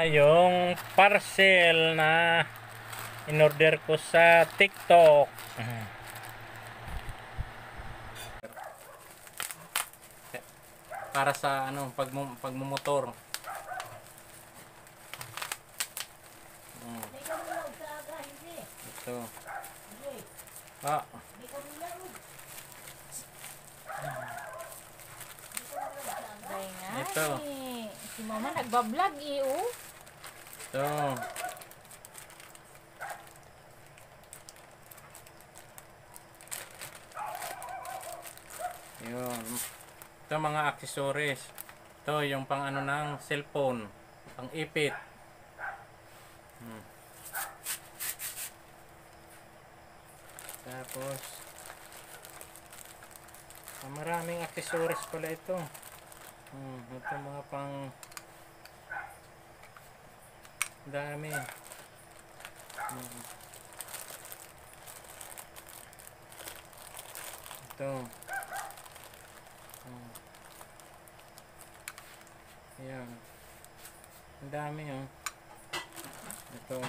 Yung parcel na in-order ko sa TikTok. Para sa ano, pagmumotor. Ito. Ah. Ito. Si mama nagbablog oh. Ito. Yun. Ito mga accessories. Ito yung pang ano ng cellphone. Pang ipit. Tapos maraming accessories pala ito. Ito mga pang dami. Ito. Ayan. Ang dami Ito.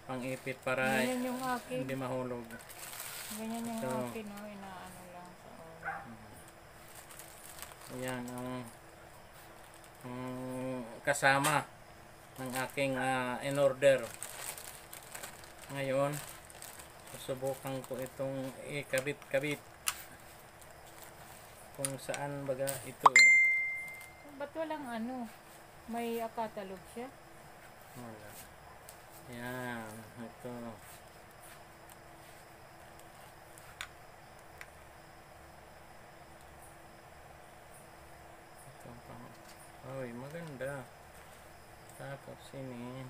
Pang-ipit para Ganyan yung akin. hindi mahulog. Ganyan yung ito. akin inaano lang sa oras. Ayan ang kasama ng aking in-order. Ngayon, susubukan ko itong ikabit-kabit kung saan baga ito. Ba't walang ano? May katalog siya? Wala. Yan, ito. Ito pang, oy, maganda. Tapos ini.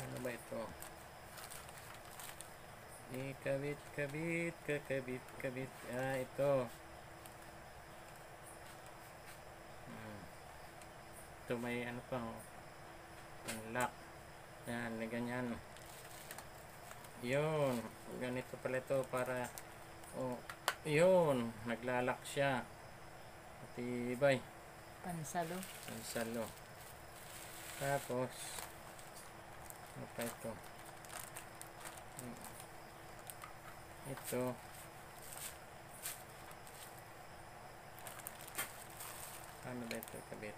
Ano ba ito? Ikabit-kabit, kakabit-kabit. Ito. Ito may ano pa yung lock. Yan, may ganyan. Yun, ganito pala ito para yun, naglalak siya. Matibay. Pansalo. Pansalo. Tapos ano pa ito? Ito. Ano ba ito kabit?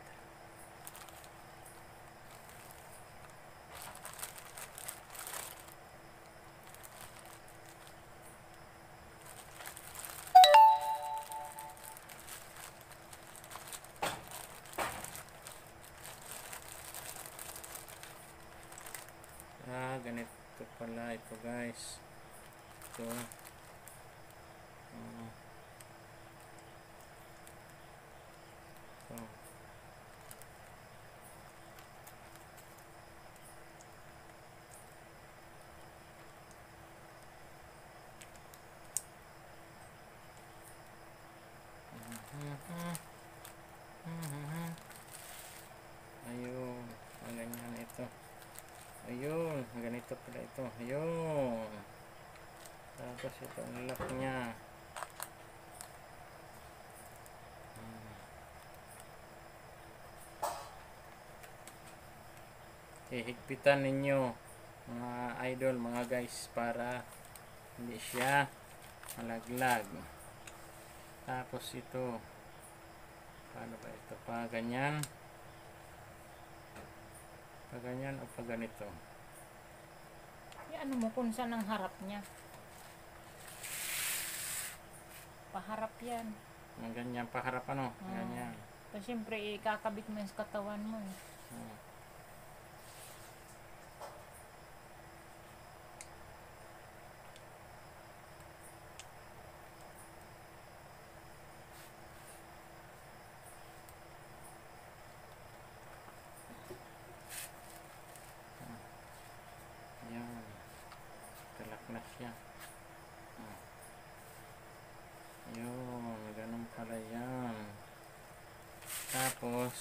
Ganito pala ito guys. Ito. Ito. Ayun, ganyan ito. Ayun, ganito pala ito. Ayun. Tapos ito ang lock niya. Hihigpitan ninyo mga idol, mga guys, para hindi siya malaglag. Tapos ito, paano ba ito? Pa ganyan. Pa ganyan o pa ganito. Ano mo kung saan ang harap niya? Paharap yan. Ang ganyan, paharap ano? Ganyan. Kasi siyempre ikakabit mo yung katawan mo eh. Ayan. Talak na siya. Ayun, ganun pala yan. Tapos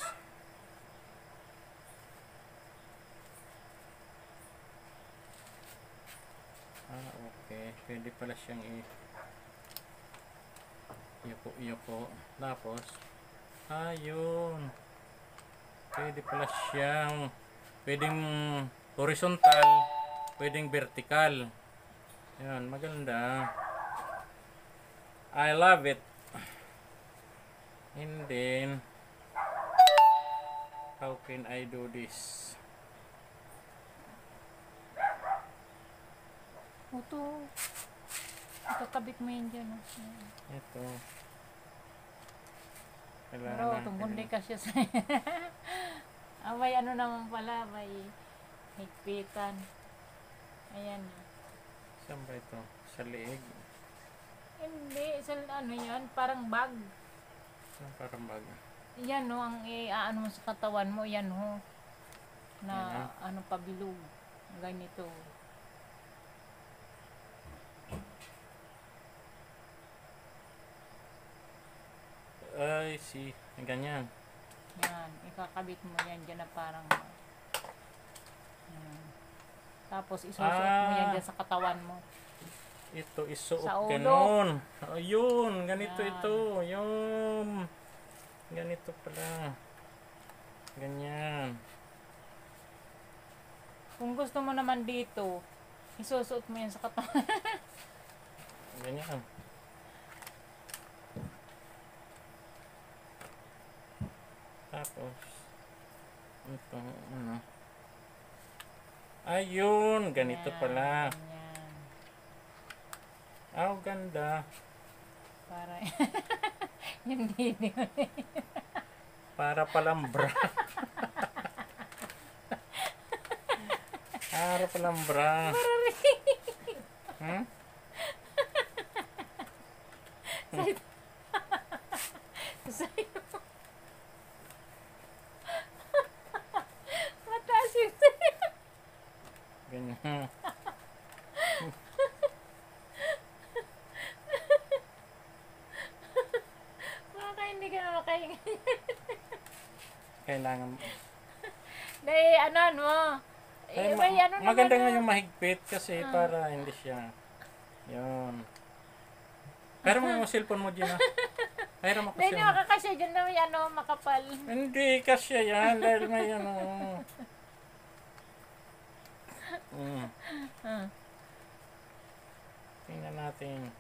okay, pwede pala siyang Yuko. Tapos, ayun. Pwede pala siyang, pwedeng horizontal, pwedeng vertical. Yan, maganda. I love it. And then, how can I do this? Ito. Ikakabit mo yan dyan. Ito. Pero tungkundi ka siya sa... may ano naman pala, may higpitan. Ayan. Saan ba ito? Sa leeg? Hindi, sa ano yan, parang bag. Saan parang bag? Yan no, ang ano mo sa katawan mo, yan ho. Na ano pabilog. Ganito. Ay, see. Ganyan. Yan, ikakabit mo yan dyan na parang yan. Tapos isusuot mo yan dyan sa katawan mo. Ito isuot Sa ulo. ganon. Ayun, ganito Yan. ito. Yung ganito pala. Ganyan. Kung gusto mo naman dito, isusuot mo yan sa katawan. Ganyan. Tapos ito ano. Ayun, ganito Yan, pala. ganyan. Oh, ganda. Para yung didi mo. Para palang bra. Para palang bra. Hmm? Sa'yo. Mataas yung sa'yo. Ganyan. Baka hindi ka na makahinga. Kailangan Dahil ano mo. ay, May ano maganda naman nga na- yung mahigpit kasi para hindi siya. Yun. Pero mo yung cellphone mo dyan. Pero mo Dahil kasi. nakakasya dyan na may ano, makapal. Hindi kasi yan dahil may ano. Ah. Tingnan natin.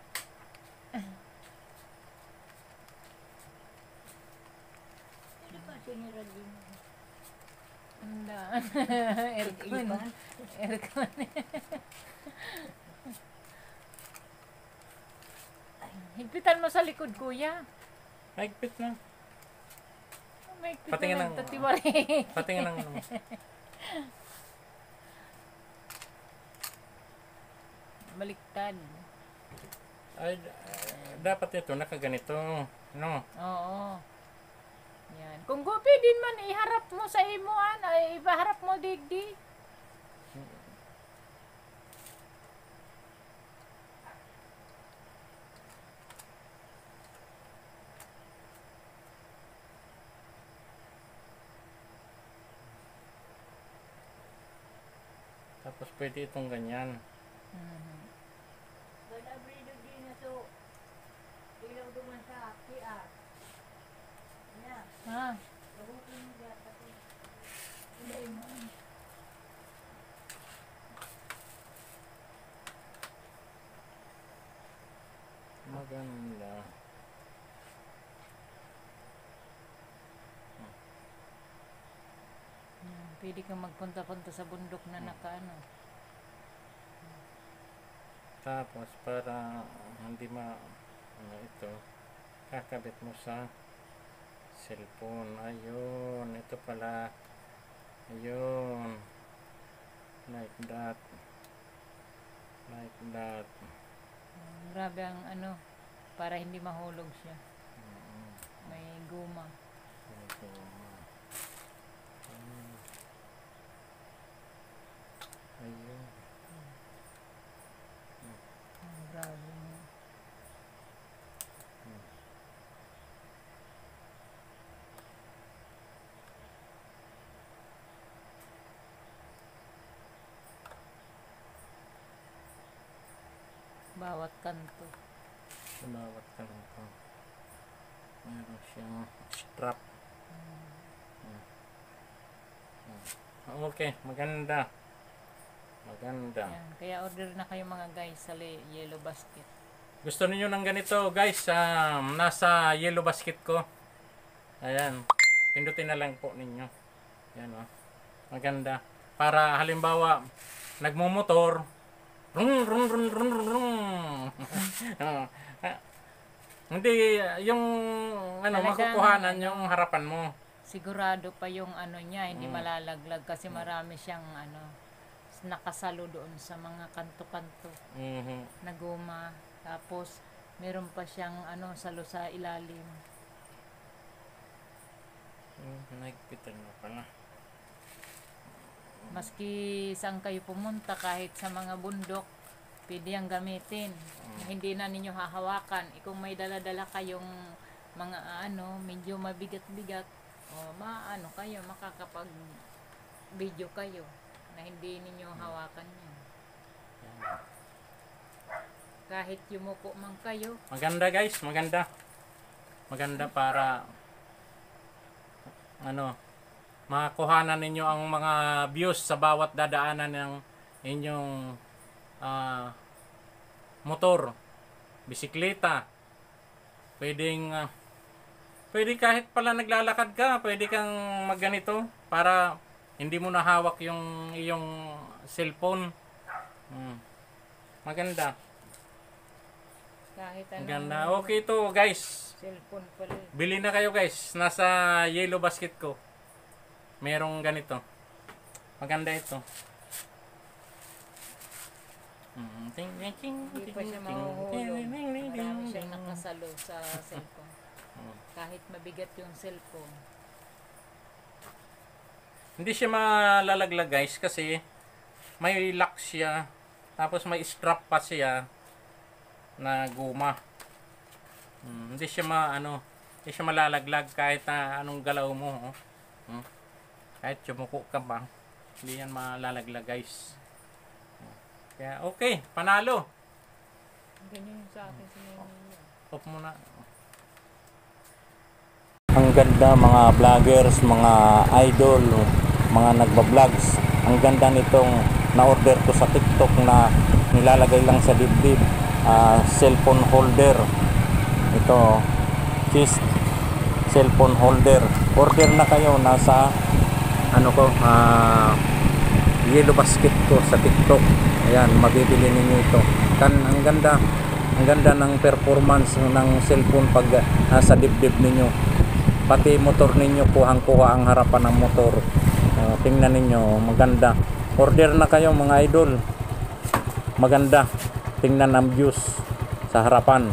Handa. Aircon. Aircon. Higpitan mo sa likod, kuya. Mahigpit na. May higpit Patingin mo ng- ng tatiwari. Patingin ng ano mo. Baliktad. Ay, dapat ito nakaganito. No? Oo. Yan. Kung gupi din man, iharap mo sa imuan, ay ipaharap mo digdi. Tapos pwede itong ganyan. Ha? Maganda. Yan. Pwede kang magpunta-punta sa bundok na nakaano. Tapos para hindi ano ito, kakabit mo sa cellphone. Ayun, ito pala. Ayun. Like that. Like that. Grabe ang ano, para hindi mahulog siya. May guma. Ito. Ayun. Grabe. Bawat kanto. Bawat ka lang ito. Meron siyang strap. Okay, maganda. Maganda. Yan. Kaya order na kayo mga guys sa Yellow Basket. Gusto niyo ng ganito guys, nasa Yellow Basket ko. Ayan. Pindutin na lang po ninyo. Yan o. Maganda. Para halimbawa, nagmumotor. Rung, rung, rung, rung, rung. Hindi, yung makukuhanan yung harapan mo. Sigurado pa yung ano niya, hindi malalaglag kasi marami siyang nakasalo doon sa mga kanto-kanto na guma. Tapos meron pa siyang salo sa ilalim. Nakikita na pala. Maski saan kayo pumunta, kahit sa mga bundok, pwede yung gamitin. Hindi na ninyo hahawakan. Kung may dala-dala kayong mga medyo mabigat-bigat, kayo, makakapag-video kayo na hindi ninyo hawakan yan. Kahit yumuko man kayo. Maganda guys, maganda. Maganda para makuhanan ninyo ang mga views sa bawat dadaanan ng inyong motor, bisikleta. Pwede kahit pala naglalakad ka, pwede kang magganito para hindi mo nahawak yung iyong cellphone. Maganda. Kahit Maganda. Okay to guys. cellphone pala. Bili na kayo guys. Nasa Yellow Basket ko. Merong ganito. Maganda ito. Hindi pa siya mahuhulog. Marami siyang nakasalo sa cellphone. Kahit mabigat yung cellphone. Hindi siya malalaglag guys kasi may lock siya. Tapos may strap pa siya na guma. Hindi siya hindi siya malalaglag kahit anong galaw mo. Kahit yumuko ka ba, hindi yan malalaglag guys. Kaya okay, panalo. Ganyan yung sa akin sa ninyo. Off muna. Ang ganda mga vloggers, mga idol, mga nagba-vlogs. Ang ganda nitong na-order ko sa TikTok na nilalagay lang sa dibdib. Cellphone holder. Ito, chest cellphone holder. Order na kayo, nasa Yellow Basket ko sa TikTok. Ayan, mabibili ninyo ito. Ang ganda ng performance ng cellphone pag nasa dibdib ninyo. Pati motor ninyo, kuhang-kuha ang harapan ng motor. Tingnan ninyo, maganda. Order na kayo mga idol. Maganda. Tingnan ang views sa harapan.